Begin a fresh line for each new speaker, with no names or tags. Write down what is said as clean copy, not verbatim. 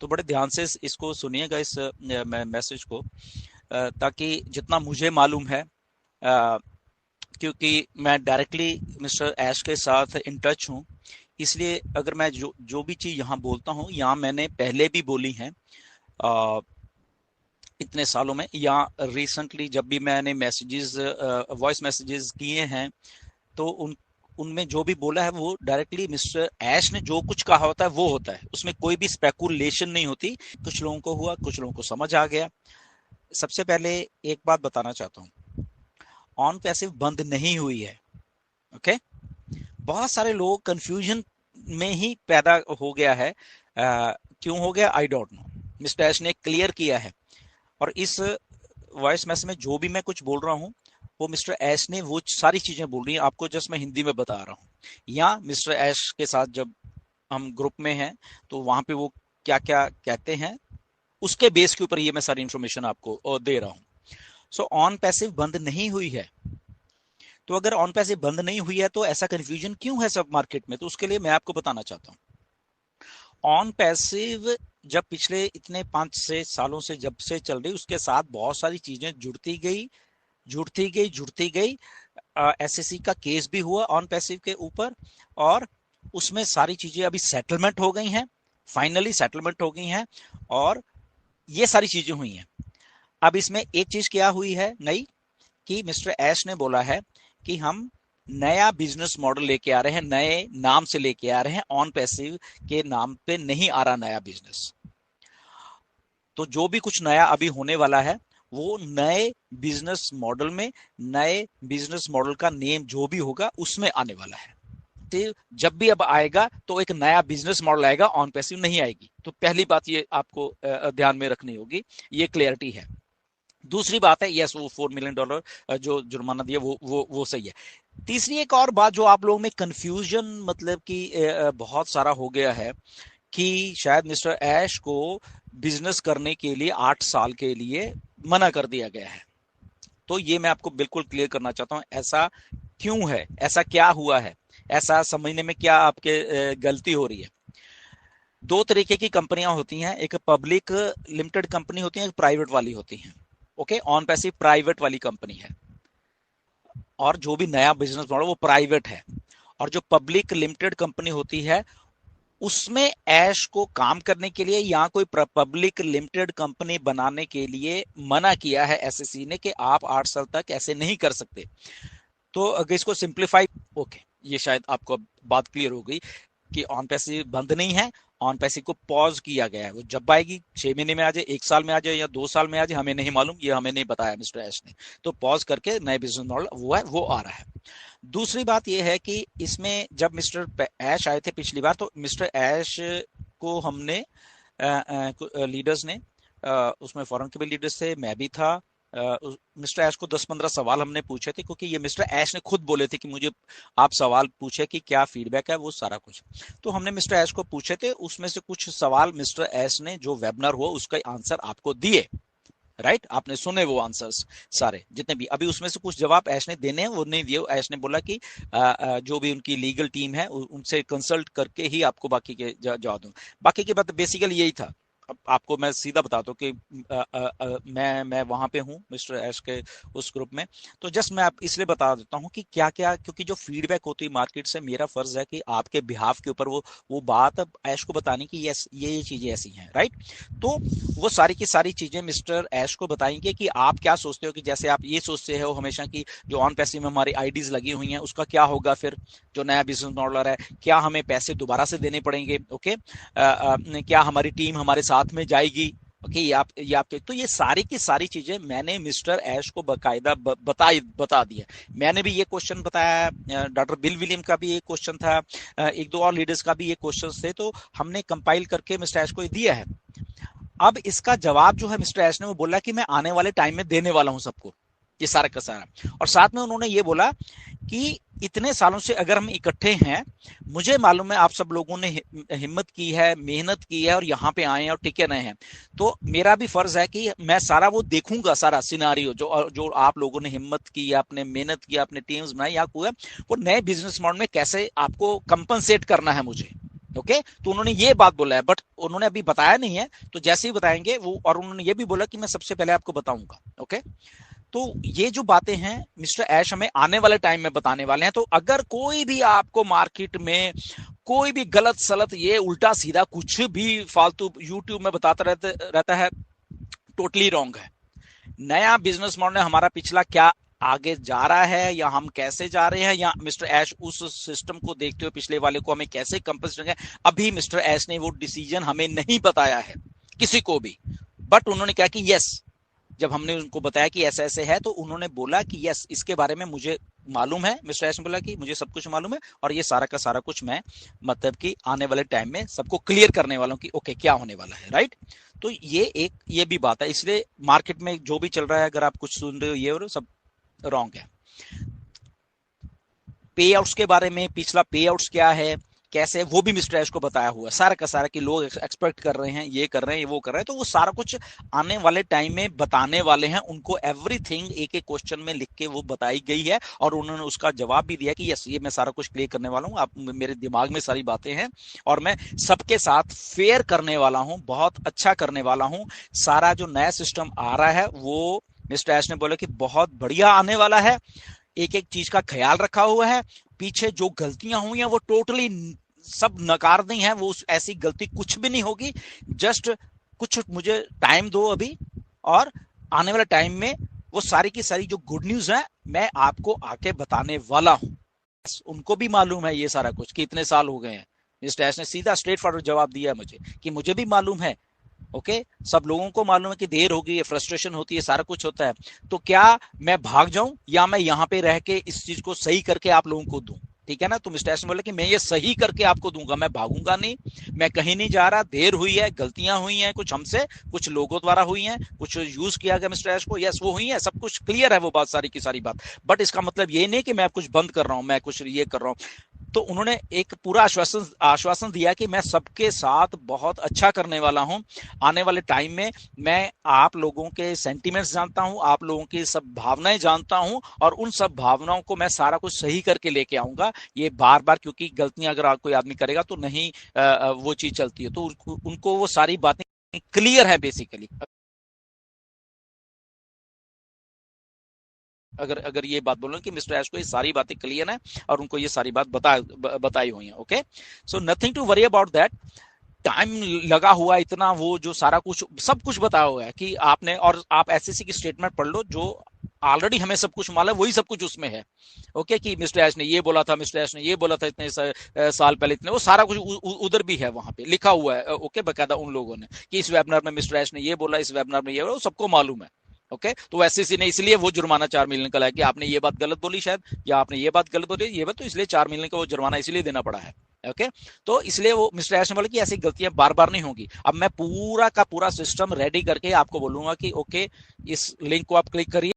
तो बड़े ध्यान से इसको सुनिएगा, इस मैसेज को, ताकि जितना मुझे मालूम है, क्योंकि मैं डायरेक्टली मिस्टर ऐश के साथ इन टच हूँ, इसलिए अगर मैं जो जो भी चीज़ यहाँ बोलता हूँ, यहाँ मैंने पहले भी बोली हैं इतने सालों में, या रिसेंटली जब भी मैंने मैसेजेस, वॉइस मैसेजेस किए हैं, तो उनमें जो भी बोला है वो डायरेक्टली मिस्टर ऐश ने जो कुछ कहा होता है वो होता है, उसमें कोई भी स्पेकुलेशन नहीं होती। कुछ लोगों को हुआ, कुछ लोगों को समझ आ गया। सबसे पहले एक बात बताना चाहता हूँ, ऑन पैसिव बंद नहीं हुई है। ओके, बहुत सारे लोग कंफ्यूजन में ही पैदा हो गया है। क्यों हो गया आई डोंट नो। मिस्टर ऐश ने क्लियर किया है, और इस वॉइस मैसेज में जो भी मैं कुछ बोल रहा हूँ वो मिस्टर ऐश ने वो सारी चीजें बोल रही हैं, आपको जस्ट मैं हिंदी में बता रहा हूँ। या मिस्टर ऐश के साथ जब हम ग्रुप में हैं तो वहां पे वो क्या क्या कहते हैं, उसके बेस के ऊपर ये मैं सारी इंफॉर्मेशन आपको दे रहा हूँ। सो ऑन पैसिव बंद नहीं हुई है। तो अगर ऑन पैसिव बंद नहीं हुई है तो ऐसा कंफ्यूजन क्यों है सब मार्केट में, तो उसके लिए मैं आपको बताना चाहता हूँ। ऑन पैसिव जब पिछले इतने 5 से 6 सालों से जब से चल रही, उसके साथ बहुत सारी चीजें जुड़ती गई। एसएससी का केस भी हुआ ऑन पैसिव के ऊपर, और उसमें सारी चीजें अभी सेटलमेंट हो गई हैं, फाइनली सेटलमेंट हो गई हैं, और ये सारी चीजें हुई हैं। अब इसमें एक चीज क्या हुई है नई, कि मिस्टर ऐश ने बोला है कि हम नया बिजनेस मॉडल लेके आ रहे हैं, नए नाम से लेके आ रहे हैं, ऑन पैसिव के नाम पे नहीं आ रहा नया बिजनेस। तो जो भी कुछ नया अभी होने वाला है वो नए बिजनेस मॉडल में, नए बिजनेस मॉडल का नेम जो भी होगा उसमें आने वाला है। जब भी अब आएगा तो एक नया बिजनेस मॉडल आएगा, ऑन पैसिव नहीं आएगी। तो पहली बात ये आपको ध्यान में रखनी होगी, ये क्लियरिटी है। दूसरी बात है, यस वो $4 मिलियन जो जुर्माना दिया वो सही है। तीसरी एक और बात जो आप लोगों में कंफ्यूजन मतलब कि बहुत सारा हो गया है, कि शायद मिस्टर ऐश को बिजनेस करने के लिए 8 साल के लिए मना कर दिया गया है। तो ये मैं आपको बिल्कुल क्लियर करना चाहता हूं, ऐसा क्यों है, ऐसा क्या हुआ है, ऐसा समझने में क्या आपके गलती हो रही है। दो तरीके की कंपनियां होती हैं, एक पब्लिक लिमिटेड कंपनी होती है, एक प्राइवेट वाली होती है। ओके, ऑन पैसिव प्राइवेट वाली कंपनी है, और जो भी नया बिजनेस मॉडल वो प्राइवेट है। और जो पब्लिक लिमिटेड कंपनी होती है उसमें ऐश को काम करने के लिए या कोई पब्लिक लिमिटेड कंपनी बनाने के लिए मना किया है एसएससी ने, कि आप 8 साल तक ऐसे नहीं कर सकते। तो अगर इसको सिंप्लीफाई, ओके, ये शायद आपको बात क्लियर हो गई कि ऑन पैसिव बंद नहीं है, ऑन पैसिव को पॉज किया गया है। वो जब आएगी 6 महीने में आ जाए, 1 साल में आ जाए, या 2 साल में आ जाए, हमें नहीं मालूम, ये हमें नहीं बताया मिस्टर ऐश ने। तो पॉज करके नए बिजनेस मॉडल वो है वो आ रहा है। दूसरी बात यह है कि इसमें जब मिस्टर ऐश आए थे पिछली बार, तो मिस्टर ऐश को हमने लीडर्स ने, उसमें फॉरेन के भी लीडर्स थे, मैं भी था, मिस्टर ऐश को 10-15 सवाल हमने पूछे थे, क्योंकि ये मिस्टर ऐश ने खुद बोले थे कि मुझे आप सवाल पूछे कि क्या फीडबैक है, वो सारा कुछ। तो हमने मिस्टर ऐश को पूछे थे, उसमें से कुछ सवाल मिस्टर ऐश ने जो वेबिनार हुआ उसका आंसर आपको दिए। राइट, आपने सुने वो आंसर्स सारे जितने भी। अभी उसमें से कुछ जवाब ऐश ने देने हैं, वो नहीं दिए। ऐश ने बोला कि जो भी उनकी लीगल टीम है उनसे कंसल्ट करके ही आपको बाकी के जवाब दूं। बाकी की बात बेसिकली यही था। अब आपको मैं सीधा बताता हूँ कि मैं वहां पे हूँ मिस्टर ऐश के उस ग्रुप में। तो जस्ट मैं आप इसलिए बता देता हूँ कि क्या क्या, क्योंकि जो फीडबैक होती है मार्केट से, मेरा फर्ज है कि आपके बिहाफ के ऊपर वो बात ऐश को बताने की, यस ये चीजें ऐसी हैं। राइट, तो वो सारी की सारी चीजें मिस्टर ऐश को बताएंगे कि आप क्या सोचते हो, कि जैसे आप ये सोचते हो हमेशा कि जो ऑन पैसिव में हमारी आईडीज लगी हुई हैं उसका क्या होगा, फिर जो नया बिजनेस मॉडल है क्या हमें पैसे दोबारा से देने पड़ेंगे। ओके, क्या हमारी टीम हमारे साथ में जाएगी। ओके, ये आपके, तो ये सारी की सारी चीजें मैंने मिस्टर ऐश को बकायदा बता दिया। मैंने भी ये क्वेश्चन बताया, डॉक्टर बिल विलियम का भी एक क्वेश्चन था, एक दो और लीडर्स का भी ये क्वेश्चन थे, तो हमने कंपाइल करके मिस्टर ऐश को दिया है। अब इसका जवाब जो है मिस्टर ऐश ने वो बोला कि मैं आने वाले टाइम में देने वाला हूं सबको, ये सारा का सारा। और साथ में उन्होंने ये बोला कि इतने सालों से अगर हम इकट्ठे हैं, मुझे मालूम है आप सब लोगों ने हिम्मत की है, मेहनत की है, और यहाँ पे आए हैं और टिके रहे हैं। तो मेरा भी फर्ज है कि मैं सारा वो देखूंगा, सारा सिनारियो जो आप लोगों ने हिम्मत की, आपने मेहनत की, आपने टीम्स बनाई, या वो नए बिजनेस मॉडल में कैसे आपको कंपनसेट करना है मुझे। ओके तो उन्होंने ये बात बोला है, बट उन्होंने अभी बताया नहीं है, तो जैसे ही बताएंगे वो, और उन्होंने ये भी बोला कि मैं सबसे पहले आपको बताऊंगा। ओके तो ये जो बातें हैं मिस्टर ऐश हमें आने वाले टाइम में बताने वाले हैं। तो अगर कोई भी आपको मार्केट में कोई भी गलत सलत ये उल्टा सीधा कुछ भी फालतू यूट्यूब में बताता रहता है, टोटली रॉन्ग है। नया बिजनेस मॉडल हमारा पिछला क्या आगे जा रहा है, या हम कैसे जा रहे हैं, या मिस्टर ऐश उस सिस्टम को देखते हुए पिछले वाले को हमें कैसे कंपल्सरी है, अभी मिस्टर ऐश ने वो डिसीजन हमें नहीं बताया है किसी को भी। बट उन्होंने कहा कि यस, जब हमने उनको बताया कि ऐसे ऐसे है, तो उन्होंने बोला कि यस इसके बारे में मुझे मालूम है। मिस्टर ऐश ने बोला कि मुझे सब कुछ मालूम है, और ये सारा का सारा कुछ मैं मतलब कि आने वाले टाइम में सबको क्लियर करने वाला हूँ कि ओके क्या होने वाला है, राइट। तो ये भी बात है, इसलिए मार्केट में जो भी चल रहा है, अगर आप कुछ सुन रहे हो ये और सब रॉन्ग है। पे आउट्स के बारे में, पिछला पे आउट्स क्या है कैसे, वो भी मिस्टर ऐश को बताया हुआ है सारा का सारा, कि लोग एक्सपेक्ट कर रहे हैं, ये कर रहे हैं, वो कर रहे हैं, तो वो सारा कुछ आने वाले टाइम में बताने वाले हैं उनको। एवरीथिंग एक एक क्वेश्चन में लिख के वो बताई गई है, और उन्होंने उसका जवाब भी दिया कि यस ये मैं सारा कुछ क्लियर करने वाला हूँ, आप मेरे दिमाग में सारी बातें हैं, और मैं सबके साथ फेयर करने वाला हूँ, बहुत अच्छा करने वाला हूँ। सारा जो नया सिस्टम आ रहा है वो मिस्टर ऐश ने बोला कि बहुत बढ़िया आने वाला है, एक एक चीज का ख्याल रखा हुआ है, पीछे जो गलतियां हुई हैं वो टोटली सब नकार दी हैं, वो ऐसी गलती कुछ भी नहीं होगी। जस्ट कुछ मुझे टाइम दो अभी, और आने वाले टाइम में वो सारी की सारी जो गुड न्यूज है मैं आपको आके बताने वाला हूं। उनको भी मालूम है ये सारा कुछ कि इतने साल हो गए हैं। मिस्टर ऐश ने सीधा स्ट्रेट फॉरवर्ड जवाब दिया है मुझे कि मुझे भी मालूम है। ओके सब लोगों को मालूम है कि देर होगी, फ्रस्ट्रेशन होती है, सारा कुछ होता है, तो क्या मैं भाग जाऊं या मैं यहां पे रह के इस चीज को सही करके आप लोगों को दूं, ठीक है ना। तो मिस्टर ऐश ने बोला कि मैं ये सही करके आपको दूंगा, मैं भागूंगा नहीं, मैं कहीं नहीं जा रहा, देर हुई है, गलतियां हुई हैं कुछ हमसे, कुछ लोगों द्वारा हुई हैं, कुछ यूज किया गया मिस्टर ऐश को, यस वो हुई है, सब कुछ क्लियर है वो बात सारी की सारी बात। बट इसका मतलब ये नहीं कि मैं कुछ बंद कर रहा हूं, मैं कुछ ये कर रहा हूं। तो उन्होंने एक पूरा आश्वासन आश्वासन दिया कि मैं सबके साथ बहुत अच्छा करने वाला हूं आने वाले टाइम में। मैं आप लोगों के सेंटिमेंट्स जानता हूं, आप लोगों की सब भावनाएं जानता हूं, और उन सब भावनाओं को मैं सारा कुछ सही करके लेके आऊंगा। ये बार बार, क्योंकि गलतियां अगर कोई आदमी करेगा तो नहीं वो चीज चलती है, तो उनको वो सारी बातें क्लियर है बेसिकली। अगर अगर ये बात बोलो कि मिस्टर ऐश को ये सारी बातें क्लियर है, और उनको ये सारी बात बताई हुई है। Okay so nothing to worry about that. Time लगा हुआ इतना, वो जो सारा कुछ सब कुछ बताया हुआ है कि आपने, और आप एसएससी की स्टेटमेंट पढ़ लो जो ऑलरेडी हमें सब कुछ मालूम है, वही सब कुछ उसमें है। ओके कि मिस्टर ऐश ने ये बोला था, मिस्टर ऐश ने ये बोला था इतने साल पहले, इतने, वो सारा कुछ उधर भी है, वहां पे लिखा हुआ है। ओके बकायदा उन लोगों ने कि इस वेबिनार में मिस्टर ऐश ने ये बोला, इस वेबिनार में ये बोला, वो सबको मालूम है। ओके तो एसएससी ने इसलिए वो जुर्माना 4 मिलियन का लाया कि आपने ये बात गलत बोली शायद, या आपने ये बात गलत बोली, ये बात, तो इसलिए 4 मिलियन का वो जुर्माना इसलिए देना पड़ा है। ओके तो इसलिए वो मिस्टर ऐश ने बोला कि ऐसी गलतियां बार बार नहीं होगी। अब मैं पूरा का पूरा सिस्टम रेडी करके आपको बोलूंगा कि ओके इस लिंक को आप क्लिक करिए,